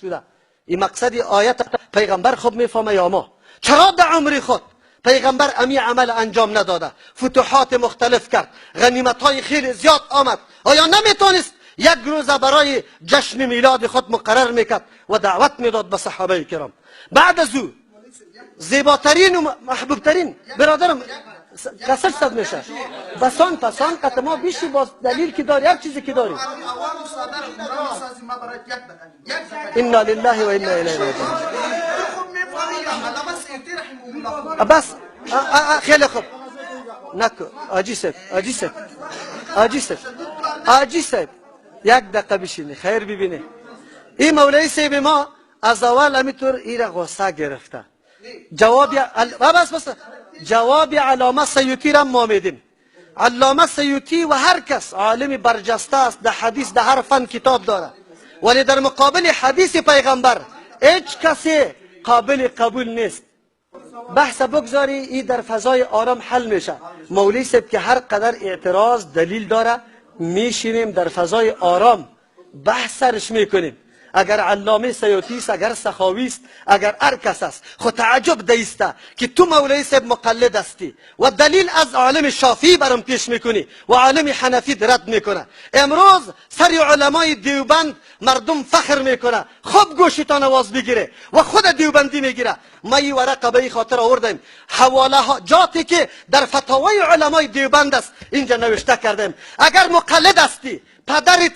شده. این مقصد آیت پیغمبر خوب میفهمه یا ما؟ چرا در عمر خود پیغمبر امی عمل انجام نداده؟ فتوحات مختلف کرد، غنیمت های خیلی زیاد آمد. آیا نمیتونست یک روزه برای جشن میلاد خود مقرر میکرد و دعوت میداد به صحابه کرام؟ بعد از او زیباترین و محبوبترین برادرم کسر صد میشه بسان پسان قطع ما بیشی باز دلیل که داری، هر چیزی که داری. انا لله و انا الیه راجعون. بس خیلی خوب نکو آجی صاحب یک دقیقه بشینی خیر ببینی. این مولوی صاحب ما از اول همینطور ایره غصه گرفته. جواب علامه سیوطی را ما میدیم. علامه سیوطی و هر کس عالم برجسته است در حدیث، در هر فن کتاب داره، ولی در مقابل حدیث پیغمبر هیچ کسی قابل قبول نیست. بحث بگذاری این در فضای آرام حل میشه. مولوی صاحب که هر قدر اعتراض دلیل داره میشینیم در فضای آرام بحث سرش میکنیم. اگر علامه سیوطی است، اگر سخاوی است، اگر هر کس است، خود تعجب دیسته که تو مولوی صاحب مقلد هستی و دلیل از عالم شافعی برام پیش میکنی و عالم حنفی رد میکنه. امروز سر علمای دیوبند مردم فخر میکنه، خوب گوشتان آواز بگیره و خود دیوبندی میگیره. ما این ورقه به این خاطر آوردیم، حواله ها جاتی که در فتاوای علمای دیوبند است اینجا نوشته کردیم. اگر مقلد هستی پدرت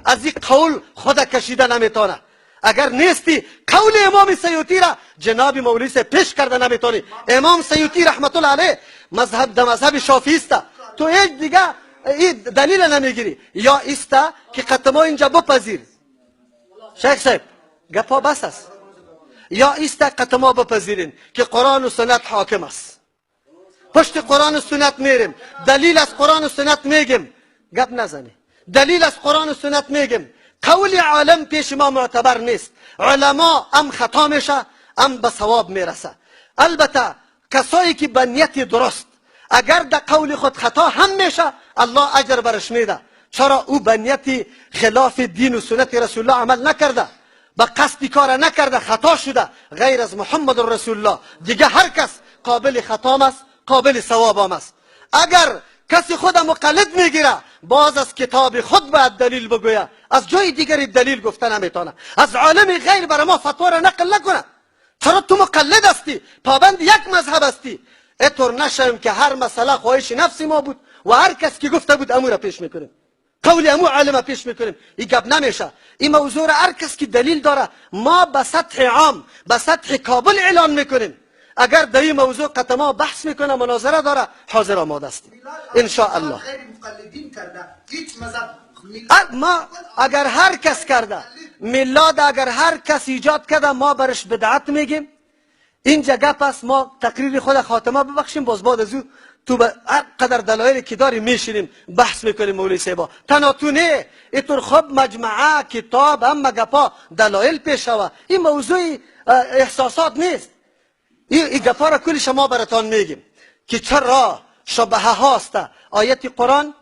از این قول خود کشیده نمیتونه. اگر نیستی قول امام سیوطی را جناب مولوی سے پیش کرده نمیتونی. امام سیوطی رحمت الله علیه مذهب شافعی است. تو هیچ دیگه این دلیل نمیگیری. یا است که قطما اینجا بپذیر شیخ صاحب گپا بس است، یا است قطما بپذیرین که قرآن و سنت حاکم است. پشت قرآن و سنت میریم، دلیل از قرآن و سنت میگیم، گپ نزنی. دلیل از قرآن و سنت میگیم. قول عالم پیش ما معتبر نیست. علما هم خطا میشه هم به ثواب میرسه. البته کسایی که به نیت درست اگر در قول خود خطا هم میشه الله اجر برش میده. چرا؟ او به نیت خلاف دین و سنت رسول الله عمل نکرده، به قصد کار نکرده، خطا شده. غیر از محمد رسول الله دیگه هر کس قابل خطا است، قابل ثواب است. اگر کسی خود مقلد میگیره باز از کتاب خود باید دلیل بگویه، از جای دیگری دلیل گفته نمیتونه. از عالم غیر برای ما فتوا را نقل نکنه. چرا تو مقلد هستی، پابند یک مذهب هستی. اینطور نشیم که هر مسئله خواهش نفس ما بود و هر کس که گفته بود امو را پیش میکنیم، قول امو عالم پیش میکنیم. این گپ نمیشه. این موضوع را هر کس که دلیل داره ما به سطح عام، به سطح کابل اعلان میکنیم. اگر در این موضوع قطما بحث میکنه، مناظره داره، حاضر آماده است ان شاء الله. ما اگر هر کس کرده میلاد، اگر هر کس ایجاد کرده ما برش بدعت میگیم. اینجا گپ است. ما تقریر خود خاتمه ببخشیم، باز بعد از او تو به هر قدر دلایلی که داری میشینیم بحث میکنیم. مولوی صاحب تناتونه اینطور خوب مجموعه کتاب هم گپا دلایل پیشوا. این موضوع احساسات نیست. این گپا را کل شما براتان میگیم که چرا شبهه هاست. آیت قرآن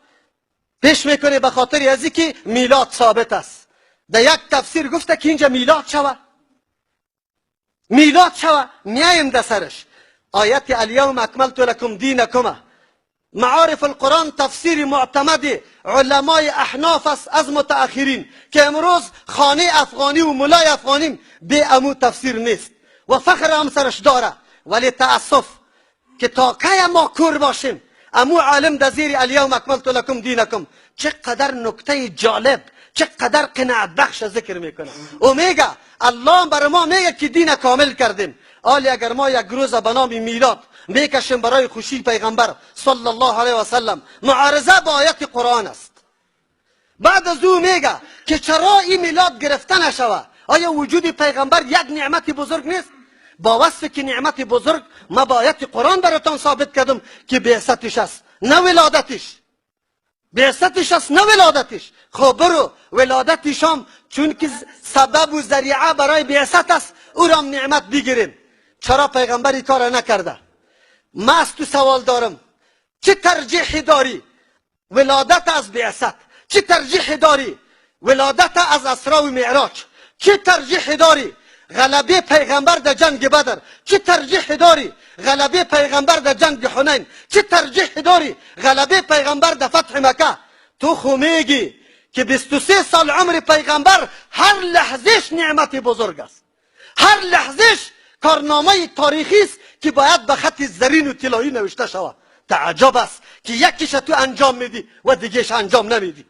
پیش میکنه به خاطر از اینکه میلاد ثابت است. در یک تفسیر گفته که اینجا میلاد شوه، میلاد شوه. میایم در سرش. آیت الیوم اکملت لکم دینکم، معارف القرآن تفسیر معتمد علمای احناف است از متأخرین که امروز خانه افغانی و مولای افغانی به امو تفسیر نیست و فخر هم سرش داره. ولی تأسف که تا که ما کور باشیم امو عالم در زیر الیوم اکملت لکم دینکم چقدر نکته جالب، چقدر قناعت بخش ذکر میکنه و میگه الله بر ما میگه که دین کامل کردیم. آلی اگر ما یک روز به نام میلاد میکشیم برای خوشی پیغمبر صلی الله علیه و سلم، معارضه با آیت قرآن است. بعد از او میگه که چرا این میلاد گرفته نشوه؟ آیا وجود پیغمبر یک نعمت بزرگ نیست؟ با وصف که نعمت بزرگ ما با آیت قرآن براتان ثابت کردم که بعثتش است نه ولادتش. بعثتش است نه ولادتش. خب برو ولادتش هم چون که سبب و ذریعه برای بعثت است او را نعمت بگیریم. چرا پیغمبری کار نکرده؟ ما از تو سوال دارم، چه ترجیحی داری؟ ولادت از بعثت؟ چه ترجیحی داری؟ ولادت از اسرا و معراج؟ چی ترجیح داری؟ غلبه پیغمبر در جنگ بدر. چی ترجیح داری؟ غلبه پیغمبر در جنگ حنین. چی ترجیح داری؟ غلبه پیغمبر در فتح مکه. تو خو میگی که 23 سال عمر پیغمبر هر لحظهش نعمت بزرگ است، هر لحظهش کارنامه تاریخی است که باید به خط زرین و طلایی نوشته شود. تعجب است که یکیش تو انجام میدی و دیگهش انجام نمیدی.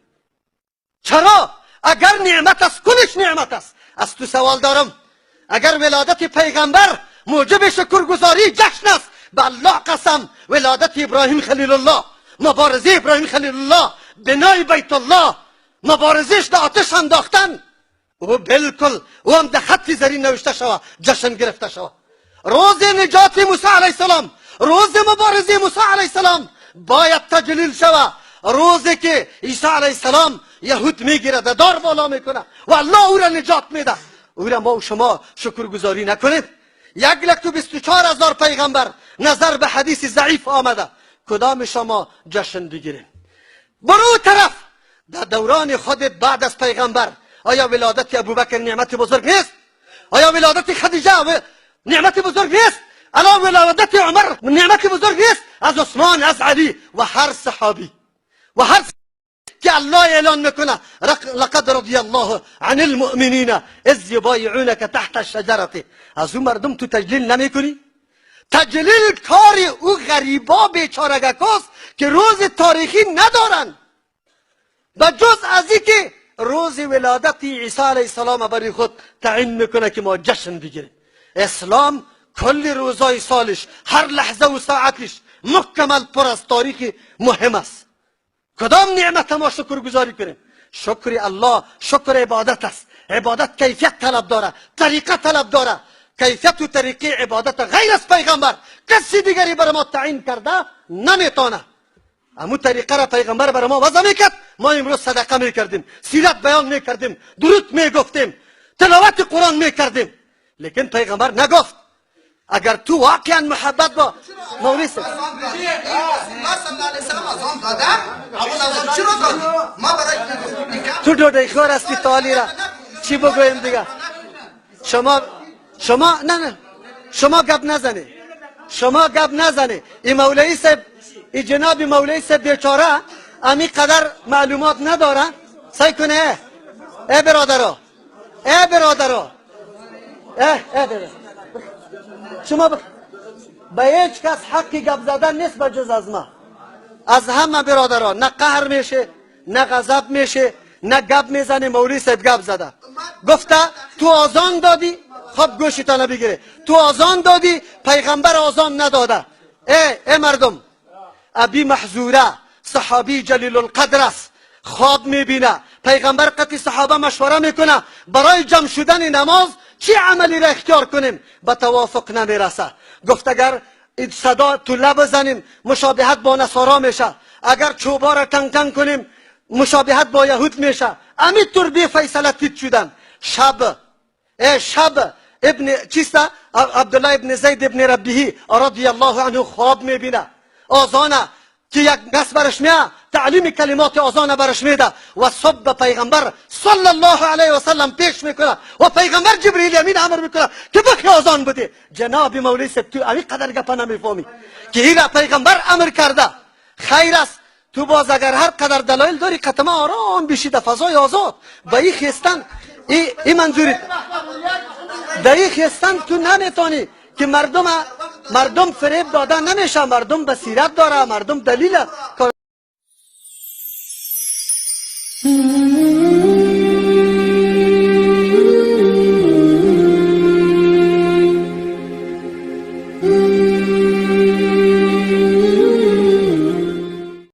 چرا؟ اگر نعمت است، کلش نعمت است. از تو سوال دارم، اگر ولادت پیغمبر موجب شکرگزاری جشن است، به الله قسم ولادت ابراهیم خلیل الله، مبارزه ابراهیم خلیل الله، بنای بیت الله، مبارزش در آتش انداختن، و بالکل او هم در خط زرین نوشته شود، جشن گرفته شود. روز نجات موسی علیه السلام، روز مبارزه موسی علیه السلام باید تجلیل شود. روزی که عیسی علیه السلام یهود میگیره، دار بالا میکنه و الله او را نجات میده، او را ما و شما شکرگزاری نکنیم. 1,24,000 پیغمبر نظر به حدیث ضعیف آمده، کدام شما جشن بگیریم؟ برو طرف در دوران خودت بعد از پیغمبر آیا ولادت ابوبکر نعمت بزرگ نیست؟ آیا ولادت خدیجه نعمت بزرگ نیست؟ الان ولادت عمر نعمت بزرگ نیست؟ از عثمان، از علی و هر صحابی و هر که الله اعلان میکنه لقد رضی الله عن المؤمنین اذ یبایعونک تحت الشجره. از اون مردم تو تجلیل نمیکنی؟ تجلیل کار او غریبا بیچارگکاست که روز تاریخی ندارن، بجز از اینکه روز ولادت عیسی علیه السلام برای خود تعیین میکنه که ما جشن بگیریم. اسلام کل روزای سالش، هر لحظه و ساعتش مکمل پر از تاریخ مهم است. کدام نعمت ما شکر گزاری کنیم؟ شکر الله شکر عبادت است. عبادت کیفیت طلب داره، طریقه طلب داره. کیفیت و طریقه عبادت غیر از پیغمبر کسی دیگری بر ما تعیین کرده نمیتونه. امو طریقه را پیغمبر بر ما وضع میکرد، ما امروز صدقه میکردیم، سیرت بیان میکردیم، درود میگفتیم، تلاوت قرآن میکردیم، لیکن پیغمبر نگفت. اگر تو واقعا محبت با مولوی صاحب تو دو خور هستی تالی را چی بگویم دیگه؟ شما نه شما گپ نزنی، شما گپ نزنی. این مولوی صاحب، این جناب مولوی صاحب بیچاره امی قدر معلومات نداره. سعی کنه ای برادرها، ای برادرها، شما به هیچ کس حقی گپ زدن نیست بجز از ما. از همه برادرها نه قهر میشه، نه غضب میشه، نه گپ میزنه. مولوی صاحب گپ زده، گفته تو آزان دادی، خب گوشتان بگیره، تو آزان دادی، پیغمبر آزان نداده. ای مردم، ابی محذوره صحابی جلیل القدر است، خواب میبینه، پیغمبر قطعی صحابه مشوره میکنه برای جمع شدن نماز چی عملی را اختیار کنیم، به توافق نمیرسه. گفت اگر صدا تو لب زنیم مشابهت با نصارا میشه، اگر چوبا را تنگ تنگ کنیم مشابهت با یهود میشه. امی طور بی فیصله تیت شدن. شب ابن چیسته عبدالله ابن زید ابن ربیهی رضی الله عنه خواب میبینه، آزانه که یک نس برش میه، تعلیم کلمات آزان برش میده و صبح پیغمبر صلی الله علیه و سلم پیش میکنه و پیغمبر جبریل امین امر میکنه که بخی آزان بده. جناب مولوی صاحب تو امی قدر گپا نمیفهمی که این پیغمبر امر کرده. خیر است تو باز اگر هر قدر دلایل داری قطمه آرام بشی در فضای آزاد به این خیستن، این منظوری در این خیستن تو نمیتونی که مردم فریب دادن نمیشه. مردم بصیرت داره، مردم دلیل